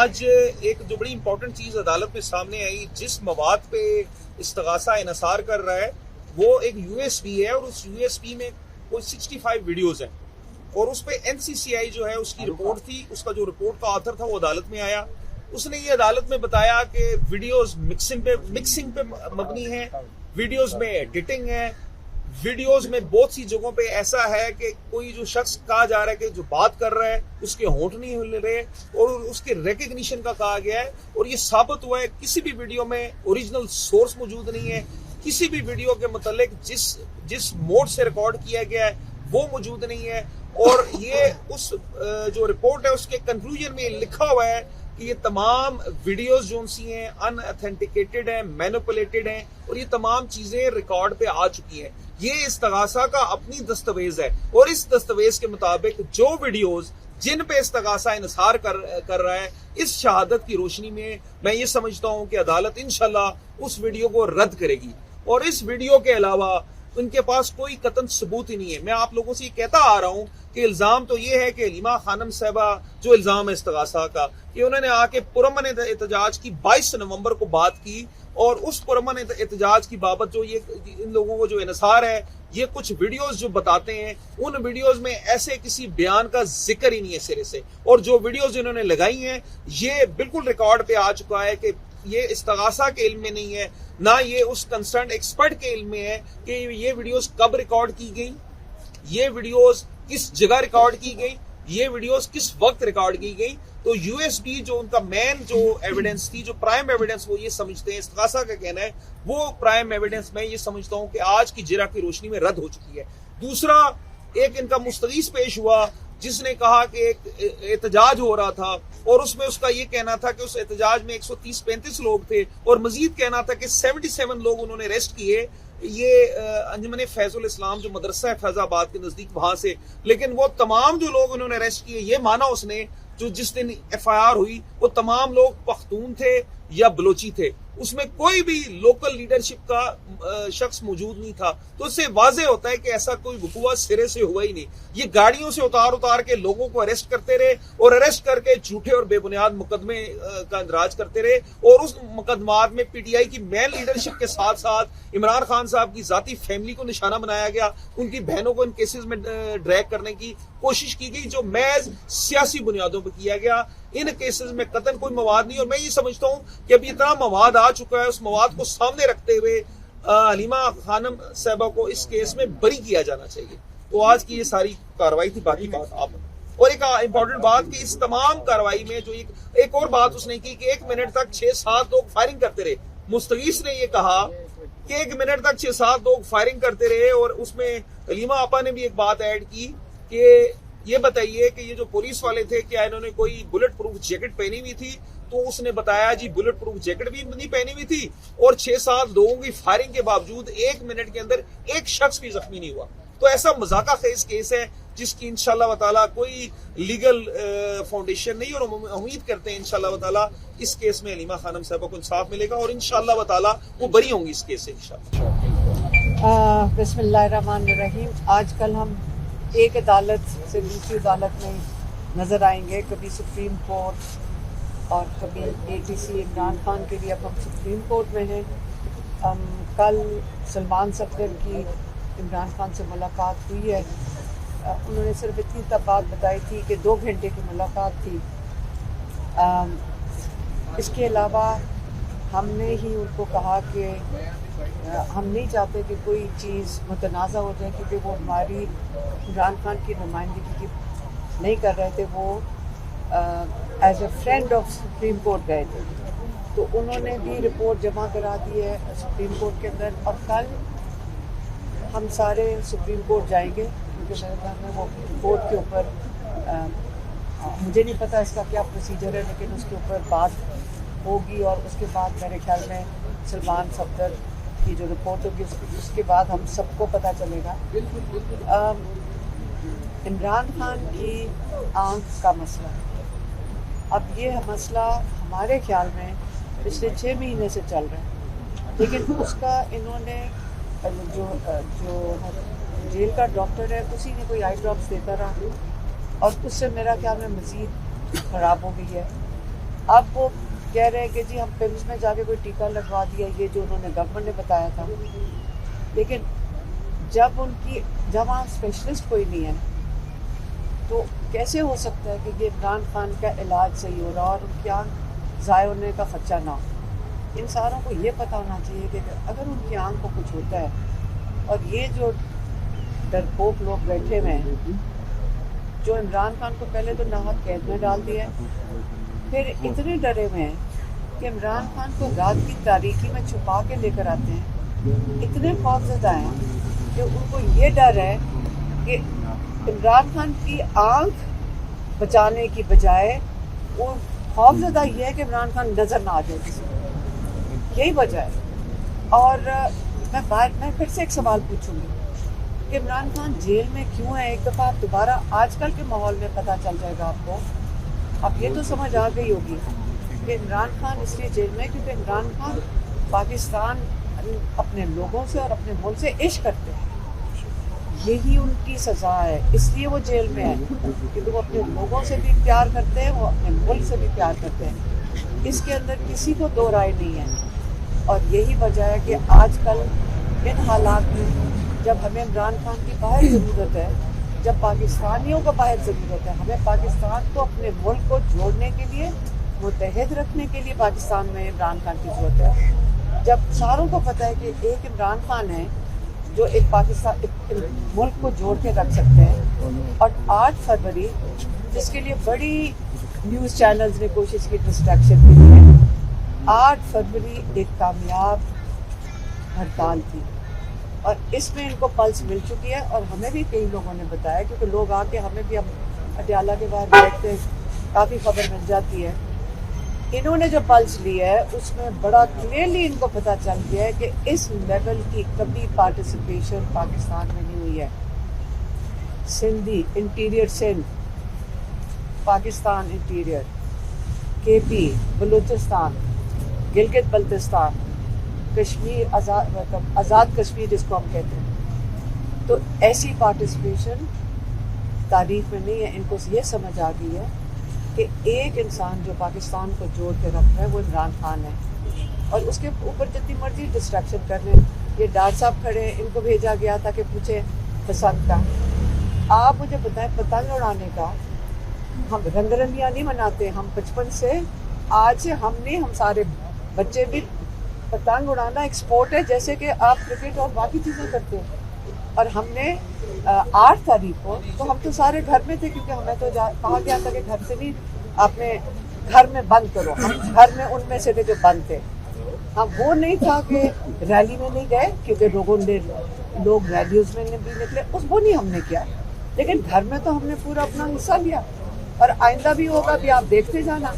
आज एक जो बड़ी इंपॉर्टेंट चीज अदालत में सामने आई, जिस मवाद पे इस्तगासा इनसार कर रहा है वो एक यूएसबी है, और उस यूएसबी में कोई 65 वीडियोस हैं, और उस पे एनसीसीआई जो है उसकी रिपोर्ट थी, उसका जो रिपोर्ट का ऑथर था वो अदालत में आया। उसने ये अदालत में बताया कि वीडियोस मिक्सिंग पे मबनी है, वीडियोस में एडिटिंग है, वीडियोस में बहुत सी जगहों पे ऐसा है कि कोई जो शख्स कहा जा रहा है कि जो बात कर रहा है उसके होंठ नहीं हिल रहे और उसके रिकग्निशन का कहा गया है, और ये साबित हुआ है किसी भी वीडियो में ओरिजिनल सोर्स मौजूद नहीं है, किसी भी वीडियो के मुतालिक जिस मोड से रिकॉर्ड किया गया है वो मौजूद नहीं है। और ये उस जो रिपोर्ट है उसके कंक्लूजन में लिखा हुआ है कि ये तमाम वीडियोस जो सी हैं अनऑथेंटिकेटेड हैं, मैनिपुलेटेड हैं, और ये तमाम चीजें रिकॉर्ड पे आ चुकी हैं। ये इस्तगासा का अपनी दस्तावेज है, और इस दस्तावेज के मुताबिक जो वीडियोस जिन पे इस्तगासा इनसार कर रहा है, इस शहादत की रोशनी में मैं ये समझता हूं कि अदालत इंशाल्लाह उस वीडियो को रद्द करेगी। और इस वीडियो के अलावा उनके पास कोई कतन सबूत ही नहीं है। मैं आप लोगों से ये कहता आ रहा हूं कि इल्जाम तो ये है कि हलीमा खानम साहबा, जो इल्जाम है इस्तगासा का, कि उन्होंने आके पुरअमन एहतजाज की 22 नवंबर को बात की, और उस पुरअमन एहतजाज की बाबत जो ये इन लोगों को जो इनसार है, ये कुछ वीडियोस जो बताते हैं उन वीडियोस में ऐसे किसी बयान का जिक्र ही नहीं है सिरे से। और जो वीडियोस इन्होंने लगाई हैं ये बिल्कुल रिकॉर्ड पे आ चुका है कि ये इस्तगासा के इल्म में नहीं है, ना ये उस कंसर्न एक्सपर्ट के इल्म में है कि ये वीडियोस कब रिकॉर्ड की गई, ये वीडियोस किस जगह रिकॉर्ड की गई, ये वीडियोस किस वक्त रिकॉर्ड की गई। तो यूएसबी जो उनका मेन जो एविडेंस थी, जो प्राइम एविडेंस वो ये समझते हैं, इस्तगासा का कहना है वो प्राइम एविडेंस मैं ये समझता हूं कि आज की जिरा की रोशनी में रद्द हो चुकी है। दूसरा, एक इनका मुस्तगीस पेश हुआ जिसने कहा कि एक एहतजाज हो रहा था, और उसमें उसका ये कहना था कि उस एहतजाज में 130-135 लोग थे, और मजीद कहना था कि 77 लोग उन्होंने अरेस्ट किए, ये अंजुमन फैजुल इस्लाम जो मदरसा है फैजाबाद के नजदीक वहां से। लेकिन वो तमाम जो लोग उन्होंने अरेस्ट किए, ये माना उसने जो जिस दिन एफआईआर हुई वो तमाम लोग पख्तून थे या बलोची थे, उसमें कोई भी लोकल लीडरशिप का शख्स मौजूद नहीं था। तो इससे वाज़ेह होता है कि ऐसा कोई वकूआ सिरे से हुआ ही नहीं। ये गाड़ियों से उतार के लोगों को अरेस्ट करते रहे, और अरेस्ट करके झूठे और बेबुनियाद मुकदमे का इंदराज करते रहे, और उस मुकदमात में पीटीआई की मेन लीडरशिप के साथ साथ इमरान खान साहब की जाती फैमिली को निशाना बनाया गया, उनकी बहनों को इन केसेस में ड्रैग करने की कोशिश की गई, जो महज सियासी बुनियादों पर किया गया। इन केसेस में कतन कोई मवाद नहीं, और मैं ये समझता हूं कि अभी इतना मवाद आ चुका है, उस मवाद को सामने रखते हुए हलीमा खानम साहबा को इस केस में बरी किया जाना चाहिए। तो आज की ये सारी कार्रवाई थी। बाकी बात आप, और एक इंपॉर्टेंट बात कि इस तमाम कार्रवाई में जो एक और बात उसने की कि 1 मिनट तक 6-7 लोग फायरिंग करते रहे। मुस्तगीस ने ये कहा कि 1 मिनट तक 6-7 लोग फायरिंग करते रहे, और उसमें हलीमा आपा ने भी एक बात ऐड की कि ये बताइए कि ये जो पुलिस वाले थे क्या इन्होंने कोई बुलेट प्रूफ जैकेट पहनी हुई थी? तो उसने बताया जी बुलेट प्रूफ जैकेट भी नहीं पहनी हुई थी, और 6-7 लोगों की फायरिंग के बावजूद 1 मिनट के अंदर एक शख्स भी जख्मी नहीं हुआ। तो ऐसा मजाका खेज केस है जिसकी इंशाअल्लाह ताला कोई लीगल फाउंडेशन नहीं, और उम्मीद करते हैं इंशाअल्लाह ताला इस केस में हलीमा खानम साहबा को इंसाफ मिलेगा, और इंशाअल्लाह ताला वो बरी होंगी इस केस से इंशाअल्लाह। बिस्मिल्लाहिर्रहमानिर्रहीम। आजकल हम एक अदालत से दूसरी अदालत में नज़र आएंगे, कभी सुप्रीम कोर्ट और कभी एटीसी। इमरान खान के लिए अब हम सुप्रीम कोर्ट में हैं। कल सलमान सफदर की इमरान खान से मुलाकात हुई है। उन्होंने सिर्फ इतनी तब बात बताई थी कि 2 घंटे की मुलाकात थी। इसके अलावा हमने ही उनको कहा कि हम नहीं चाहते कि कोई चीज़ मुतनाज़ा हो जाए, क्योंकि वो हमारी इमरान खान की नुमाइंदगी की नहीं कर रहे थे, वो as a friend of supreme court गए थे। तो उन्होंने भी रिपोर्ट जमा करा दी है सुप्रीम कोर्ट के अंदर, और कल हम सारे सुप्रीम कोर्ट जाएंगे, क्योंकि मेरे ख्याल में वो रिपोर्ट के ऊपर मुझे नहीं पता इसका क्या प्रोसीजर है, लेकिन उसके ऊपर बात होगी, और उसके बाद मेरे ख्याल में सलमान सफदर की जो रिपोर्ट होगी उसके बाद हम सबको पता चलेगा। इमरान खान की आंख का मसला, अब ये मसला हमारे ख्याल में पिछले 6 महीने से चल रहा है, लेकिन उसका इन्होंने जो जेल का डॉक्टर है उसी ने कोई आई ड्रॉप्स देता रहा, और उससे मेरा ख्याल में मज़ीद ख़राब हो गई है। अब वो कह रहे हैं कि जी हम पिम्स में जाके कोई टीका लगवा दिया, ये जो उन्होंने गवर्नमेंट ने बताया था। लेकिन जब वहाँ स्पेशलिस्ट कोई नहीं है तो कैसे हो सकता है कि ये इमरान खान का इलाज सही हो रहा और उनकी आँख ज़ाय होने का खर्चा ना हो। इन सारों को ये पता होना चाहिए कि अगर उनकी आँख को कुछ होता है, और ये जो डरपोक लोग बैठे हुए हैं जो इमरान खान को पहले तो नाहक कैद में डाल दिया, फिर इतने डरे हुए हैं कि इमरान खान को रात की तारीकी में छुपा के लेकर आते हैं, इतने खौफजदा हैं कि उनको ये डर है कि इमरान खान की आंख बचाने की बजाय वो खौफजदा ये है कि इमरान खान नजर ना आ जाए किसी को। यही वजह है। और मैं फिर से एक सवाल पूछूंगी कि इमरान खान जेल में क्यों है। एक दफ़ा आप दोबारा आजकल के माहौल में पता चल जाएगा आपको। अब ये तो समझ आ गई होगी कि इमरान खान इसलिए जेल में क्योंकि इमरान खान पाकिस्तान अपने लोगों से और अपने मुल्क से इश्क करते हैं। यही उनकी सज़ा है, इसलिए वो जेल में है, क्योंकि वो अपने लोगों से भी प्यार करते हैं, वो अपने मुल्क से भी प्यार करते हैं। इसके अंदर किसी को दो राय नहीं है। और यही वजह है कि आजकल इन हालात में जब हमें इमरान खान की बाहर ज़रूरत है, जब पाकिस्तानियों को बाहर ज़रूरत है, हमें पाकिस्तान को अपने मुल्क को जोड़ने के लिए, मुत्तहिद रखने के लिए पाकिस्तान में इमरान खान की ज़रूरत है। जब सारों को पता है कि एक इमरान खान है जो एक पाकिस्तान मुल्क को जोड़ के रख सकते हैं, और 8 फरवरी जिसके लिए बड़ी न्यूज़ चैनल्स ने कोशिश की डिस्ट्रैक्शन के लिए, 8 फरवरी एक कामयाब हड़ताल थी और इसमें इनको पल्स मिल चुकी है। और हमें भी कई लोगों ने बताया, क्योंकि लोग आके हमें भी, हम अडयाला के बाहर बैठते काफ़ी खबर मिल जाती है। इन्होंने जो पल्स लिया है उसमें बड़ा क्लियरली इनको पता चल गया है कि इस लेवल की कभी पार्टिसिपेशन पाकिस्तान में नहीं हुई है। Sindhi interior, Sindh, Pakistan interior, KP, Balochistan, Gilgit Baltistan, Kashmir, Azad Kashmir जिसको हम कहते हैं, तो ऐसी पार्टिसिपेशन तारीख में नहीं है। इनको ये समझ आ गई है कि एक इंसान जो पाकिस्तान को जोड़ के रख रहा है वो इमरान खान है, और उसके ऊपर जितनी मर्जी डिस्ट्रैक्शन करने। ये डार साहब खड़े हैं, इनको भेजा गया था कि पूछे पसंद का। आप मुझे बताएं, पतंग उड़ाने का हम रंगरलियाँ नहीं मनाते, हम बचपन से आज से हम सारे बच्चे भी पतंग उड़ाना एक स्पोर्ट है, जैसे कि आप क्रिकेट और बाकी चीज़ें करते हैं। और हमने 8 तारीख को तो हम तो सारे घर में थे, क्योंकि हमें तो कहा गया था कि घर से नहीं, अपने घर में बंद करो। हम घर में उनमें से थे जो बंद थे। हाँ, वो नहीं था कि रैली में नहीं गए, क्योंकि लोग रैलियों में भी निकले, वो नहीं हमने किया। लेकिन घर में तो हमने पूरा अपना हिस्सा लिया, और आइंदा भी होगा, भी आप देखते जाना।